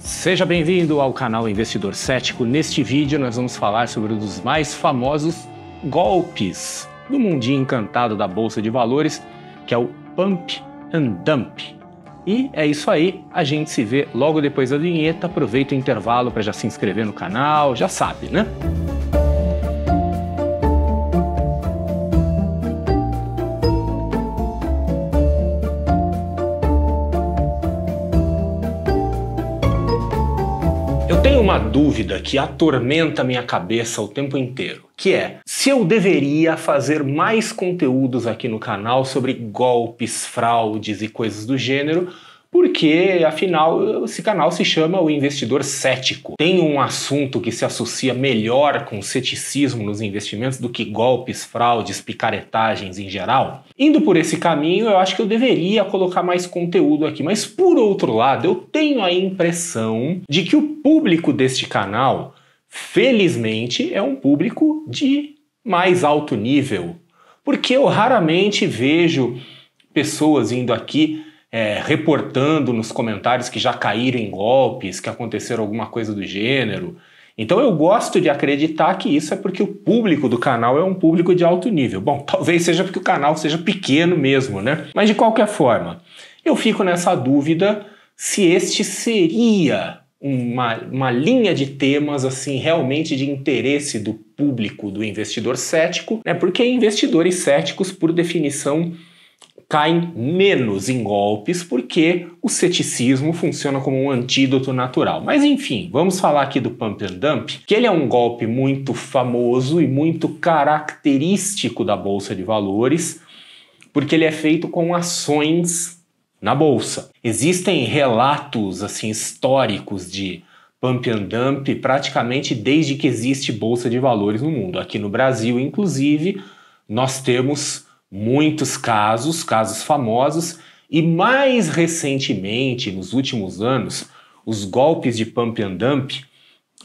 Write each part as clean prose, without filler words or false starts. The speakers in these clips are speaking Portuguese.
Seja bem-vindo ao canal Investidor Cético. Neste vídeo nós vamos falar sobre um dos mais famosos golpes do mundinho encantado da Bolsa de Valores, que é o Pump and Dump. E é isso aí, a gente se vê logo depois da vinheta. Aproveita o intervalo para já se inscrever no canal, já sabe, né? Eu tenho uma dúvida que atormenta minha cabeça o tempo inteiro, que é se eu deveria fazer mais conteúdos aqui no canal sobre golpes, fraudes e coisas do gênero, porque afinal esse canal se chama O Investidor Cético. Tem um assunto que se associa melhor com ceticismo nos investimentos do que golpes, fraudes, picaretagens em geral? Indo por esse caminho, eu acho que eu deveria colocar mais conteúdo aqui, mas por outro lado, eu tenho a impressão de que o público deste canal, felizmente, é um público de mais alto nível, porque eu raramente vejo pessoas indo aqui reportando nos comentários que já caíram em golpes, que aconteceram alguma coisa do gênero. Então eu gosto de acreditar que isso é porque o público do canal é um público de alto nível. Bom, talvez seja porque o canal seja pequeno mesmo, né? Mas de qualquer forma, eu fico nessa dúvida se este seria uma linha de temas assim realmente de interesse do público do investidor cético, né? Porque investidores céticos, por definição, caem menos em golpes porque o ceticismo funciona como um antídoto natural. Mas enfim, vamos falar aqui do Pump and Dump, que ele é um golpe muito famoso e muito característico da Bolsa de Valores, porque ele é feito com ações na Bolsa. Existem relatos assim históricos de Pump and Dump praticamente desde que existe Bolsa de Valores no mundo. Aqui no Brasil, inclusive, nós temos muitos casos famosos, e mais recentemente, nos últimos anos, os golpes de Pump and Dump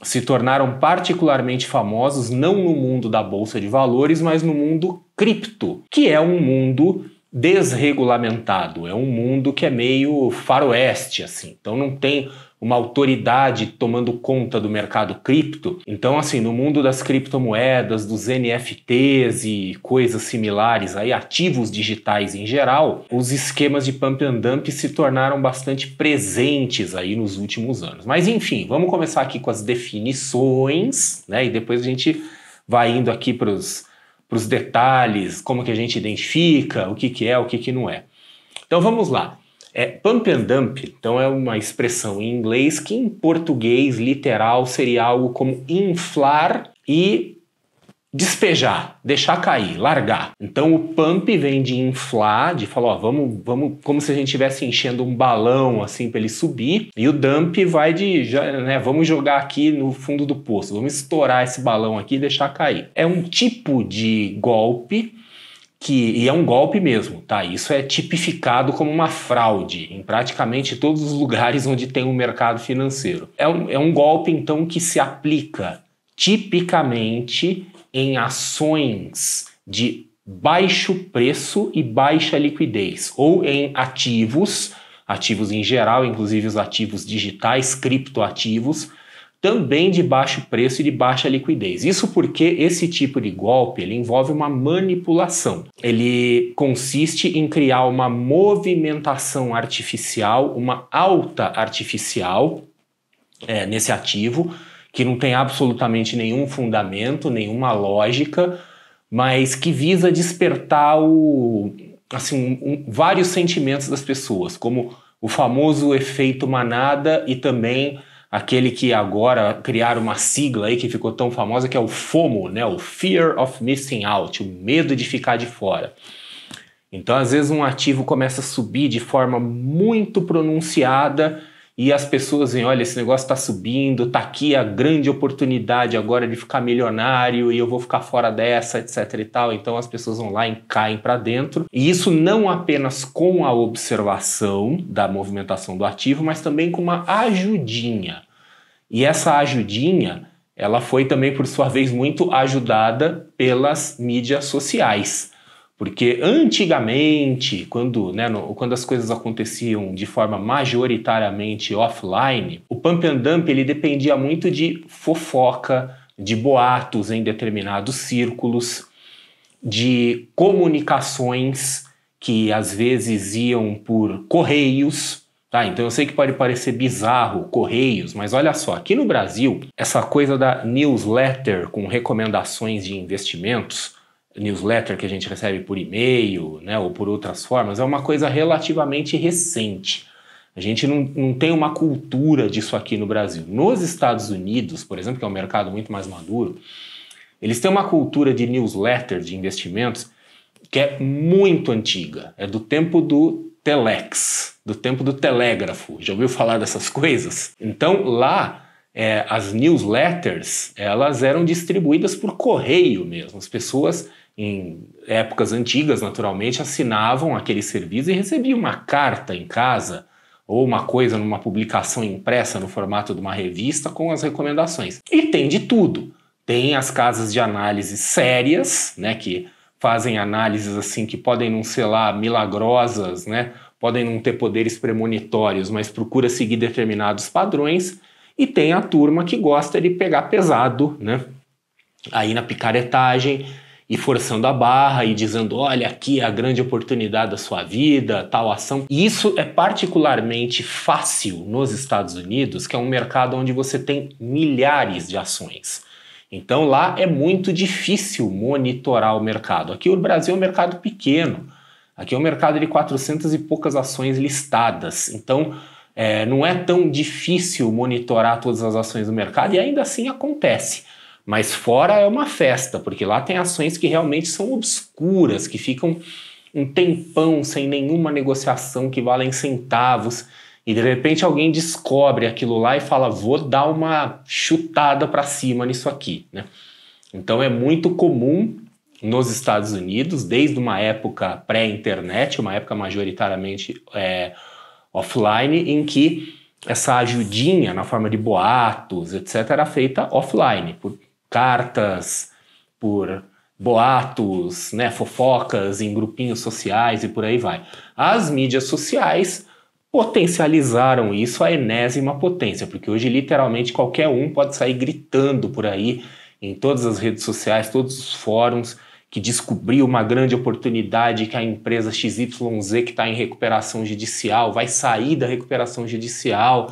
se tornaram particularmente famosos não no mundo da Bolsa de Valores, mas no mundo cripto, que é um mundo desregulamentado, é um mundo que é meio faroeste, assim. Então não tem uma autoridade tomando conta do mercado cripto. Então, assim, no mundo das criptomoedas, dos NFTs e coisas similares, aí, ativos digitais em geral, os esquemas de Pump and Dump se tornaram bastante presentes aí nos últimos anos. Mas enfim, vamos começar aqui com as definições, né? E depois a gente vai indo aqui para os detalhes, como que a gente identifica, o que é, o que não é. Então vamos lá. Pump and Dump, então, é uma expressão em inglês que em português literal seria algo como inflar e despejar, deixar cair, largar. Então o pump vem de inflar, de falar, ó, vamos, como se a gente estivesse enchendo um balão assim para ele subir, e o dump vai vamos jogar aqui no fundo do poço, vamos estourar esse balão aqui e deixar cair. É um tipo de golpe e é um golpe mesmo, tá? Isso é tipificado como uma fraude em praticamente todos os lugares onde tem um mercado financeiro. É um golpe, então, que se aplica tipicamente em ações de baixo preço e baixa liquidez, ou em ativos em geral, inclusive os ativos digitais, criptoativos, também de baixo preço e de baixa liquidez. Isso porque esse tipo de golpe ele envolve uma manipulação. Ele consiste em criar uma movimentação artificial, uma alta artificial nesse ativo, que não tem absolutamente nenhum fundamento, nenhuma lógica, mas que visa despertar vários sentimentos das pessoas, como o famoso efeito manada e também aquele que agora criaram uma sigla aí que ficou tão famosa, que é o FOMO, né? O Fear of Missing Out, o medo de ficar de fora. Então, às vezes, um ativo começa a subir de forma muito pronunciada e as pessoas veem, olha, esse negócio está subindo, está aqui a grande oportunidade agora de ficar milionário e eu vou ficar fora dessa, etc e tal. Então, as pessoas vão lá e caem para dentro. E isso não apenas com a observação da movimentação do ativo, mas também com uma ajudinha. E essa ajudinha, ela foi também, por sua vez, muito ajudada pelas mídias sociais. Porque antigamente, quando as coisas aconteciam de forma majoritariamente offline, o pump and dump ele dependia muito de fofoca, de boatos em determinados círculos, de comunicações que às vezes iam por correios. Tá, então eu sei que pode parecer bizarro, correios, mas olha só, aqui no Brasil, essa coisa da newsletter com recomendações de investimentos, newsletter que a gente recebe por e-mail, né, ou por outras formas, é uma coisa relativamente recente. A gente não tem uma cultura disso aqui no Brasil. Nos Estados Unidos, por exemplo, que é um mercado muito mais maduro, eles têm uma cultura de newsletter de investimentos que é muito antiga, é do tempo do telex, do tempo do telégrafo. Já ouviu falar dessas coisas? Então lá as newsletters elas eram distribuídas por correio mesmo. As pessoas em épocas antigas naturalmente assinavam aquele serviço e recebiam uma carta em casa ou uma coisa numa publicação impressa no formato de uma revista com as recomendações. E tem de tudo. Tem as casas de análise sérias, né, que fazem análises assim que podem não ser lá milagrosas, né? Podem não ter poderes premonitórios, mas procura seguir determinados padrões. E tem a turma que gosta de pegar pesado, né? Aí na picaretagem e forçando a barra e dizendo, olha, aqui é a grande oportunidade da sua vida, tal ação. E isso é particularmente fácil nos Estados Unidos, que é um mercado onde você tem milhares de ações. Então lá é muito difícil monitorar o mercado. Aqui o Brasil é um mercado pequeno. Aqui é um mercado de 400 e poucas ações listadas. Então não é tão difícil monitorar todas as ações do mercado e ainda assim acontece. Mas fora é uma festa, porque lá tem ações que realmente são obscuras, que ficam um tempão sem nenhuma negociação, que valem centavos. E de repente alguém descobre aquilo lá e fala, vou dar uma chutada para cima nisso aqui, né? Então é muito comum nos Estados Unidos, desde uma época pré-internet, uma época majoritariamente offline, em que essa ajudinha na forma de boatos, etc., era feita offline, por cartas, por boatos, né, fofocas em grupinhos sociais e por aí vai. As mídias sociais potencializaram isso à enésima potência, porque hoje literalmente qualquer um pode sair gritando por aí em todas as redes sociais, todos os fóruns, que descobriu uma grande oportunidade, que a empresa XYZ que está em recuperação judicial vai sair da recuperação judicial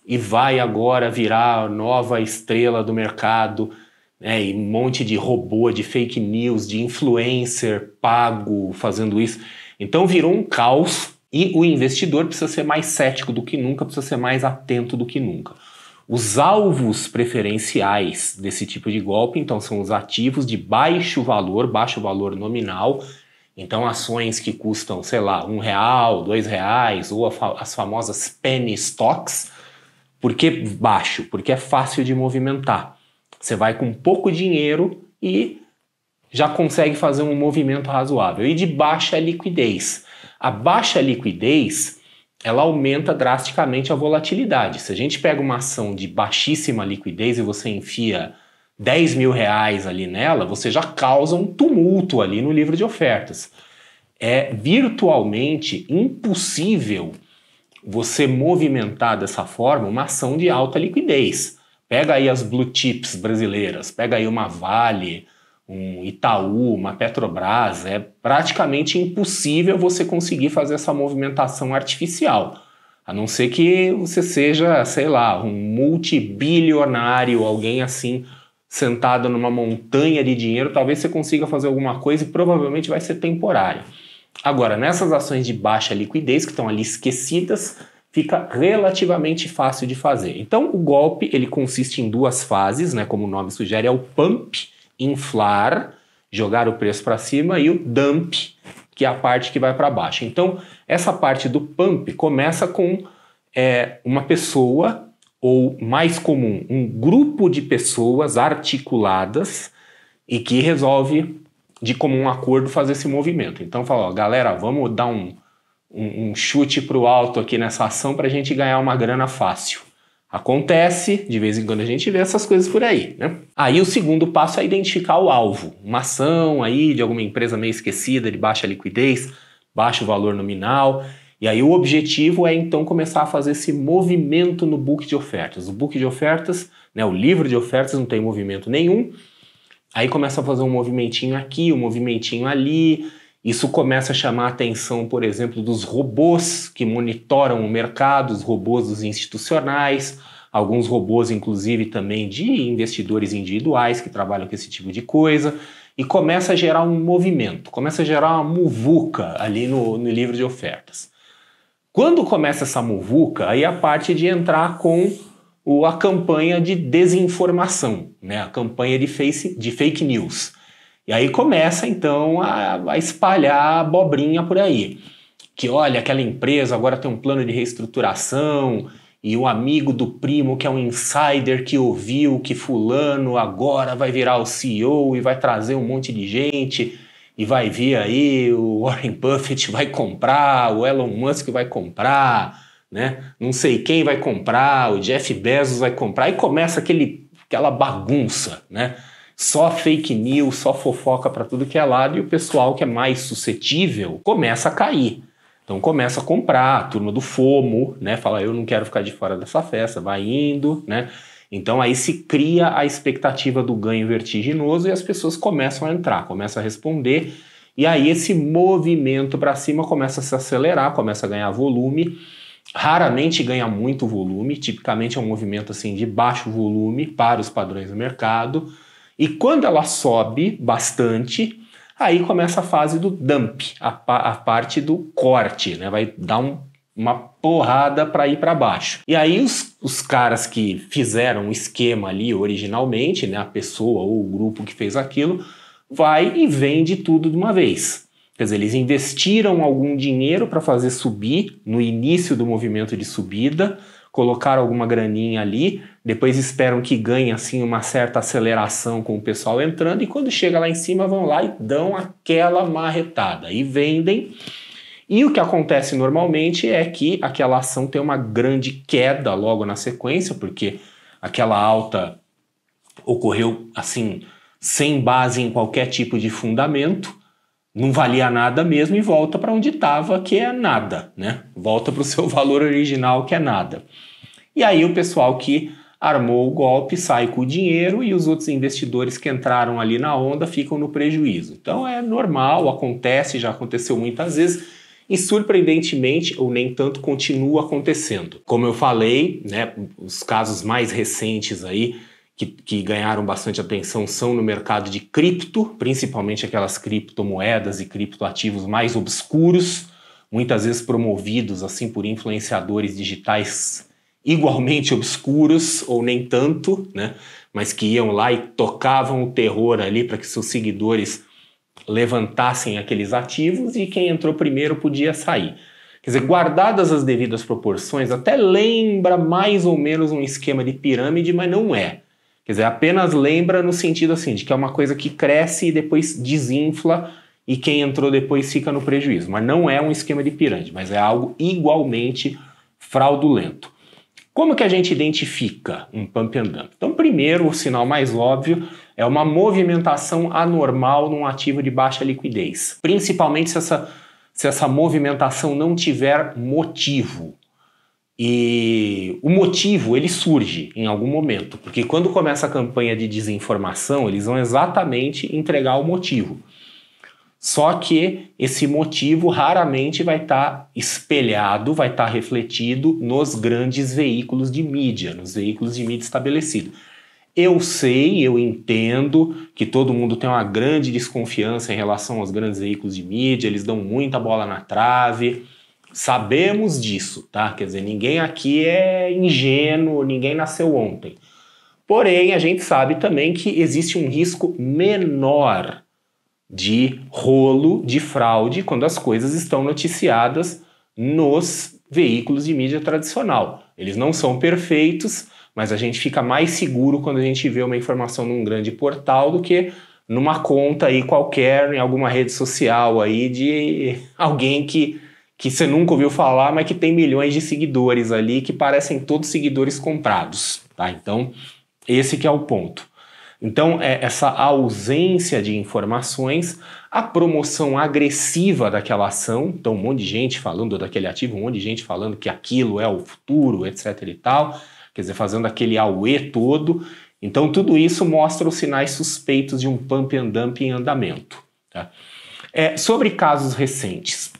e vai agora virar a nova estrela do mercado, né, e um monte de robô, de fake news, de influencer pago fazendo isso. Então virou um caos. E o investidor precisa ser mais cético do que nunca, precisa ser mais atento do que nunca. Os alvos preferenciais desse tipo de golpe, então, são os ativos de baixo valor nominal. Então, ações que custam, sei lá, R$1, R$2, ou as famosas penny stocks. Por que baixo? Porque é fácil de movimentar. Você vai com pouco dinheiro e já consegue fazer um movimento razoável. E de baixa liquidez. A baixa liquidez, ela aumenta drasticamente a volatilidade. Se a gente pega uma ação de baixíssima liquidez e você enfia R$10 mil ali nela, você já causa um tumulto ali no livro de ofertas. É virtualmente impossível você movimentar dessa forma uma ação de alta liquidez. Pega aí as blue chips brasileiras, pega aí uma Vale, um Itaú, uma Petrobras, é praticamente impossível você conseguir fazer essa movimentação artificial. A não ser que você seja, sei lá, um multibilionário, alguém assim, sentado numa montanha de dinheiro, talvez você consiga fazer alguma coisa e provavelmente vai ser temporário. Agora, nessas ações de baixa liquidez, que estão ali esquecidas, fica relativamente fácil de fazer. Então, o golpe, ele consiste em duas fases, né, como o nome sugere, é o pump, inflar, jogar o preço para cima, e o dump, que é a parte que vai para baixo. Então, essa parte do pump começa com uma pessoa, ou mais comum, um grupo de pessoas articuladas e que resolve, de comum acordo, fazer esse movimento. Então, fala, ó, galera, vamos dar um chute para o alto aqui nessa ação para a gente ganhar uma grana fácil. Acontece, de vez em quando a gente vê essas coisas por aí, né? Aí o segundo passo é identificar o alvo. Uma ação aí de alguma empresa meio esquecida, de baixa liquidez, baixo valor nominal. E aí o objetivo é então começar a fazer esse movimento no book de ofertas. O book de ofertas, né, o livro de ofertas não tem movimento nenhum. Aí começa a fazer um movimentinho aqui, um movimentinho ali. Isso começa a chamar a atenção, por exemplo, dos robôs que monitoram o mercado, os robôs dos institucionais, alguns robôs, inclusive, também de investidores individuais que trabalham com esse tipo de coisa, e começa a gerar um movimento, começa a gerar uma muvuca ali no livro de ofertas. Quando começa essa muvuca, aí a parte de entrar com a campanha de desinformação, né? A campanha de fake news. E aí começa então a espalhar abobrinha por aí. Que olha, aquela empresa agora tem um plano de reestruturação e o amigo do primo que é um insider que ouviu que fulano agora vai virar o CEO e vai trazer um monte de gente e vai vir aí, o Warren Buffett vai comprar, o Elon Musk vai comprar, né? Não sei quem vai comprar, o Jeff Bezos vai comprar e começa aquela bagunça, né? Só fake news, só fofoca para tudo que é lado e o pessoal que é mais suscetível começa a cair. Então começa a comprar, a turma do FOMO, né? Fala, eu não quero ficar de fora dessa festa, vai indo, né? Então aí se cria a expectativa do ganho vertiginoso e as pessoas começam a entrar, começam a responder e aí esse movimento para cima começa a se acelerar, começa a ganhar volume. Raramente ganha muito volume, tipicamente é um movimento assim de baixo volume para os padrões do mercado. E quando ela sobe bastante, aí começa a fase do dump, a parte do corte, né? Vai dar uma porrada para ir para baixo. E aí os caras que fizeram o esquema ali originalmente, né? A pessoa ou o grupo que fez aquilo, vai e vende tudo de uma vez. Quer dizer, eles investiram algum dinheiro para fazer subir no início do movimento de subida, colocaram alguma graninha ali, depois esperam que ganhe assim uma certa aceleração com o pessoal entrando e quando chega lá em cima vão lá e dão aquela marretada e vendem. E o que acontece normalmente é que aquela ação tem uma grande queda logo na sequência, porque aquela alta ocorreu assim sem base em qualquer tipo de fundamento, não valia nada mesmo e volta para onde estava, que é nada, né? Volta para o seu valor original, que é nada. E aí o pessoal que armou o golpe sai com o dinheiro e os outros investidores que entraram ali na onda ficam no prejuízo. Então é normal, acontece, já aconteceu muitas vezes e surpreendentemente, ou nem tanto, continua acontecendo. Como eu falei, né, os casos mais recentes aí que ganharam bastante atenção são no mercado de cripto, principalmente aquelas criptomoedas e criptoativos mais obscuros, muitas vezes promovidos assim por influenciadores digitais igualmente obscuros, ou nem tanto, né? Mas que iam lá e tocavam o terror ali para que seus seguidores levantassem aqueles ativos e quem entrou primeiro podia sair. Quer dizer, guardadas as devidas proporções, até lembra mais ou menos um esquema de pirâmide, mas não é. Quer dizer, apenas lembra no sentido assim, de que é uma coisa que cresce e depois desinfla e quem entrou depois fica no prejuízo. Mas não é um esquema de pirâmide, mas é algo igualmente fraudulento. Como que a gente identifica um pump and dump? Então, primeiro, o sinal mais óbvio é uma movimentação anormal num ativo de baixa liquidez. Principalmente se essa movimentação não tiver motivo. E o motivo, ele surge em algum momento, porque quando começa a campanha de desinformação, eles vão exatamente entregar o motivo. Só que esse motivo raramente vai estar espelhado, vai estar refletido nos grandes veículos de mídia, nos veículos de mídia estabelecidos. Eu sei, eu entendo que todo mundo tem uma grande desconfiança em relação aos grandes veículos de mídia, eles dão muita bola na trave. Sabemos disso, tá? Quer dizer, ninguém aqui é ingênuo, ninguém nasceu ontem. Porém, a gente sabe também que existe um risco menor de rolo, de fraude, quando as coisas estão noticiadas nos veículos de mídia tradicional. Eles não são perfeitos, mas a gente fica mais seguro quando a gente vê uma informação num grande portal do que numa conta aí qualquer, em alguma rede social aí de alguém que que você nunca ouviu falar, mas que tem milhões de seguidores ali, que parecem todos seguidores comprados, tá? Então, esse que é o ponto. Então, essa ausência de informações, a promoção agressiva daquela ação, então um monte de gente falando daquele ativo, um monte de gente falando que aquilo é o futuro, etc e tal, quer dizer, fazendo aquele auê todo. Então, tudo isso mostra os sinais suspeitos de um pump and dump em andamento, tá? Sobre casos recentes.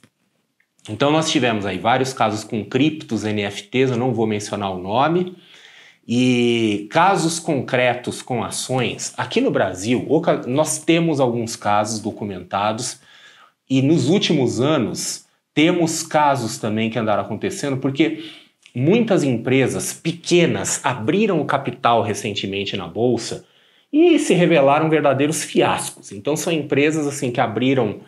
Então, nós tivemos aí vários casos com criptos, NFTs, eu não vou mencionar o nome, e casos concretos com ações. Aqui no Brasil, nós temos alguns casos documentados e nos últimos anos temos casos também que andaram acontecendo porque muitas empresas pequenas abriram o capital recentemente na bolsa e se revelaram verdadeiros fiascos. Então são empresas assim que abriram,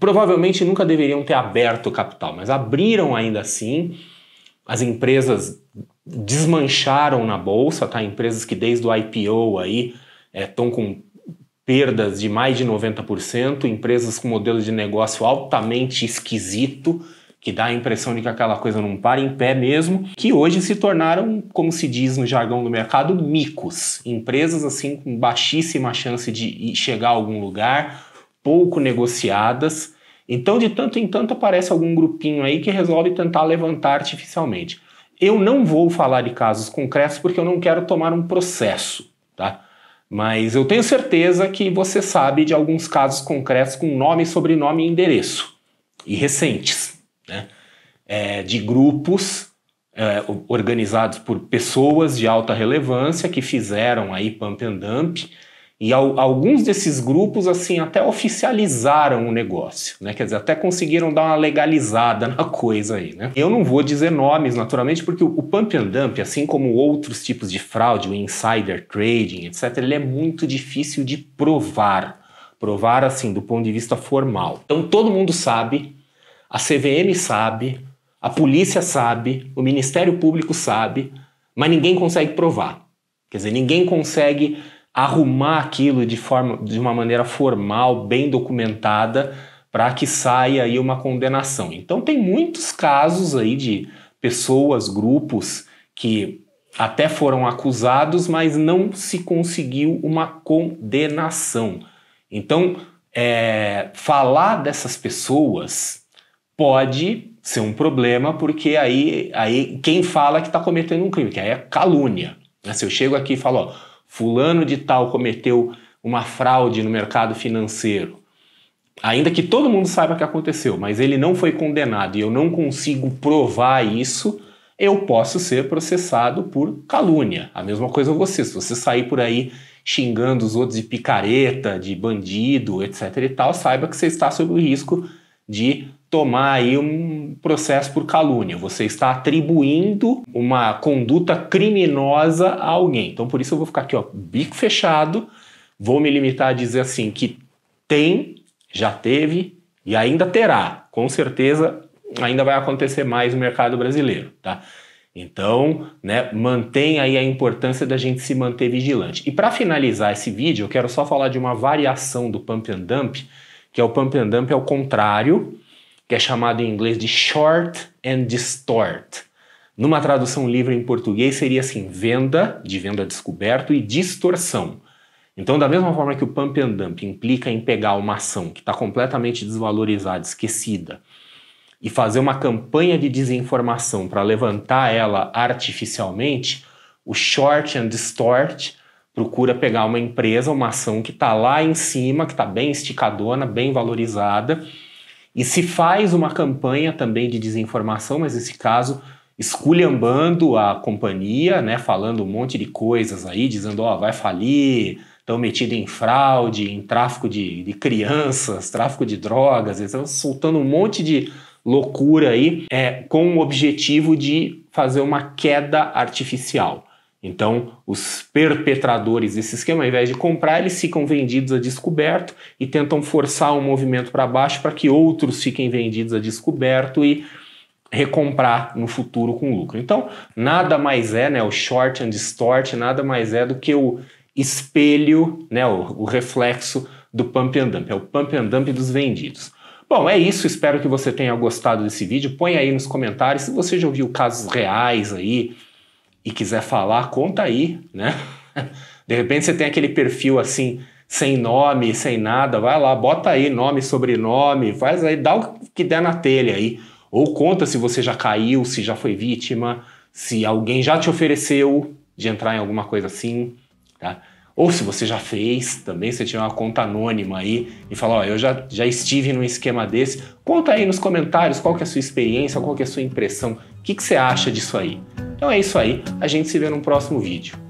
provavelmente nunca deveriam ter aberto o capital, mas abriram ainda assim. As empresas desmancharam na bolsa, tá? Empresas que desde o IPO aí estão com perdas de mais de 90%, empresas com modelo de negócio altamente esquisito, que dá a impressão de que aquela coisa não para em pé mesmo, que hoje se tornaram, como se diz no jargão do mercado, micos. Empresas assim com baixíssima chance de chegar a algum lugar, pouco negociadas. Então, de tanto em tanto, aparece algum grupinho aí que resolve tentar levantar artificialmente. Eu não vou falar de casos concretos porque eu não quero tomar um processo, tá? Mas eu tenho certeza que você sabe de alguns casos concretos com nome, sobrenome e endereço, e recentes, né? De grupos organizados por pessoas de alta relevância que fizeram aí pump and dump. E alguns desses grupos, assim, até oficializaram o negócio, né? Quer dizer, até conseguiram dar uma legalizada na coisa aí, né? Eu não vou dizer nomes, naturalmente, porque o pump and dump, assim como outros tipos de fraude, o insider trading, etc., ele é muito difícil de provar. Provar, assim, do ponto de vista formal. Então, todo mundo sabe, a CVM sabe, a polícia sabe, o Ministério Público sabe, mas ninguém consegue provar. Quer dizer, ninguém consegue arrumar aquilo de uma maneira formal, bem documentada, para que saia aí uma condenação. Então tem muitos casos aí de pessoas, grupos que até foram acusados, mas não se conseguiu uma condenação. Então falar dessas pessoas pode ser um problema, porque aí quem fala que está cometendo um crime, que aí é calúnia. Se eu chego aqui e falo, ó, fulano de tal cometeu uma fraude no mercado financeiro, ainda que todo mundo saiba que aconteceu, mas ele não foi condenado e eu não consigo provar isso, eu posso ser processado por calúnia. A mesma coisa você, se você sair por aí xingando os outros de picareta, de bandido, etc e tal, saiba que você está sob o risco de tomar aí um processo por calúnia. Você está atribuindo uma conduta criminosa a alguém. Então, por isso eu vou ficar aqui, ó, bico fechado, vou me limitar a dizer assim que tem, já teve e ainda terá. Com certeza, ainda vai acontecer mais no mercado brasileiro, tá? Então, né, mantém aí a importância da gente se manter vigilante. E para finalizar esse vídeo, eu quero só falar de uma variação do pump and dump, que é o pump and dump ao contrário, que é chamado em inglês de short and distort. Numa tradução livre em português seria assim, venda descoberto e distorção. Então, da mesma forma que o pump and dump implica em pegar uma ação que está completamente desvalorizada, esquecida, e fazer uma campanha de desinformação para levantar ela artificialmente, o short and distort procura pegar uma empresa, uma ação que está lá em cima, que está bem esticadona, bem valorizada, e se faz uma campanha também de desinformação, mas nesse caso esculhambando a companhia, né, falando um monte de coisas aí, dizendo, ó, vai falir, estão metidos em fraude, em tráfico de crianças, tráfico de drogas, eles estão soltando um monte de loucura aí, com o objetivo de fazer uma queda artificial. Então, os perpetradores desse esquema, ao invés de comprar, eles ficam vendidos a descoberto e tentam forçar um movimento para baixo para que outros fiquem vendidos a descoberto e recomprar no futuro com lucro. Então, nada mais né, o short and distort, nada mais é do que o espelho, né, o reflexo do pump and dump, é o pump and dump dos vendidos. Bom, é isso, espero que você tenha gostado desse vídeo. Põe aí nos comentários se você já ouviu casos reais aí e quiser falar, conta aí, né? De repente você tem aquele perfil assim, sem nome, sem nada, vai lá, bota aí nome, sobrenome, faz aí, dá o que der na telha aí. Ou conta se você já caiu, se já foi vítima, se alguém já te ofereceu de entrar em alguma coisa assim, tá? Ou se você já fez também, se tiver uma conta anônima aí e falar, ó, eu já estive num esquema desse, conta aí nos comentários qual que é a sua experiência, qual que é a sua impressão, o que você acha disso aí. Então é isso aí, a gente se vê no próximo vídeo.